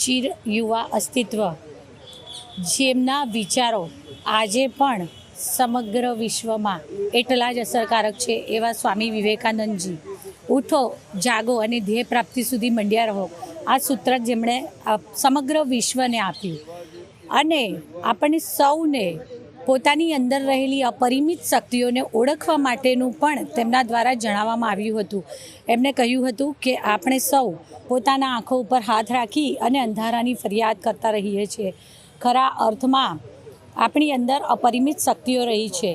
ચિર યુવા અસ્તિત્વ, જેમના વિચારો આજે પણ સમગ્ર વિશ્વમાં એટલા જ અસરકારક છે એવા સ્વામી વિવેકાનંદજી, ઉઠો જાગો અને ધ્યેય પ્રાપ્તિ સુધી મંડ્યા રહો, આ સૂત્ર જેમણે સમગ્ર વિશ્વને આપ્યું અને આપણને સૌને પોતાની અંદર રહેલી અપરિમિત શક્તિઓને ઓળખવા માટેનું પણ તેમના દ્વારા જણાવવામાં આવ્યું હતું. એમણે કહ્યું હતું કે આપણે સૌ પોતાના આંખો ઉપર હાથ રાખી અને અંધારાની ફરિયાદ કરતા રહીએ છીએ. ખરા અર્થમાં આપણી અંદર અપરિમિત શક્તિઓ રહી છે.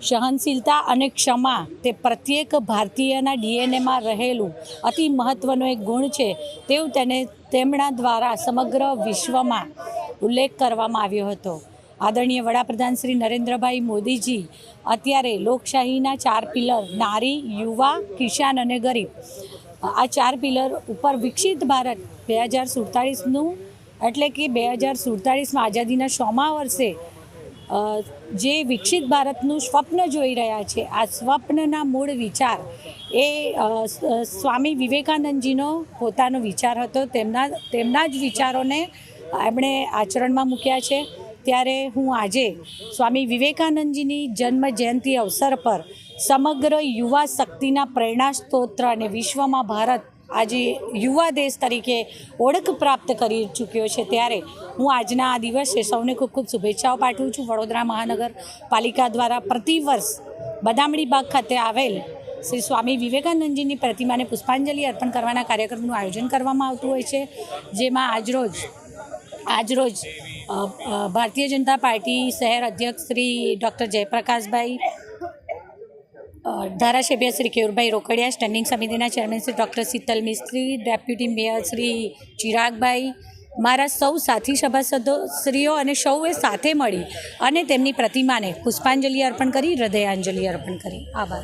સહનશીલતા અને ક્ષમા તે પ્રત્યેક ભારતીયના ડીએનએમાં રહેલું અતિ મહત્ત્વનો એક ગુણ છે તેવું તેમના દ્વારા સમગ્ર વિશ્વમાં ઉલ્લેખ કરવામાં આવ્યો હતો. આદરણીય વડાપ્રધાન શ્રી નરેન્દ્રભાઈ મોદીજી અત્યારે લોકશાહીના 4 પિલર નારી, યુવા, કિસાન અને ગરીબ, આ 4 પિલર ઉપર વિકસિત ભારત 2047નું એટલે કે 2047માં આઝાદીના 100મા વર્ષે જે વિકસિત ભારતનું સ્વપ્ન જોઈ રહ્યા છે, આ સ્વપ્નના મૂળ વિચાર એ સ્વામી વિવેકાનંદજીનો પોતાનો વિચાર હતો. તેમના જ વિચારોને એમણે આચરણમાં મૂક્યા છે. ત્યારે હું આજે સ્વામી વિવેકાનંદજીની જન્મ જયંતિ અવસર પર સમગ્ર યુવા શક્તિના પ્રેરણા સ્ત્રોત અને વિશ્વમાં ભારત આજે યુવા દેશ તરીકે ઓળખ પ્રાપ્ત કરી ચૂક્યો છે, ત્યારે હું આજના આ દિવસે સૌને ખૂબ ખૂબ શુભેચ્છાઓ પાઠવું છું. વડોદરા મહાનગરપાલિકા દ્વારા પ્રતિવર્ષ બદામડી બાગ ખાતે આવેલ શ્રી સ્વામી વિવેકાનંદજીની પ્રતિમાને પુષ્પાંજલિ અર્પણ કરવાના કાર્યક્રમનું આયોજન કરવામાં આવતું હોય છે, જેમાં આજરોજ ભારતીય જનતા પાર્ટી શહેર અધ્યક્ષ શ્રી ડૉક્ટર જયપ્રકાશભાઈ, ધારાસભ્ય શ્રી કેયુરભાઈ રોકડિયા, સ્ટેન્ડિંગ સમિતિના ચેરમેન શ્રી ડૉક્ટર શીતલ મિસ્ત્રી, ડેપ્યુટી મેયર શ્રી ચિરાગભાઈ, મારા સૌ સાથી સભાસદોશ્રીઓ અને સૌએ સાથે મળી અને તેમની પ્રતિમાને પુષ્પાંજલિ અર્પણ કરી, હૃદયાંજલિ અર્પણ કરી. આભાર.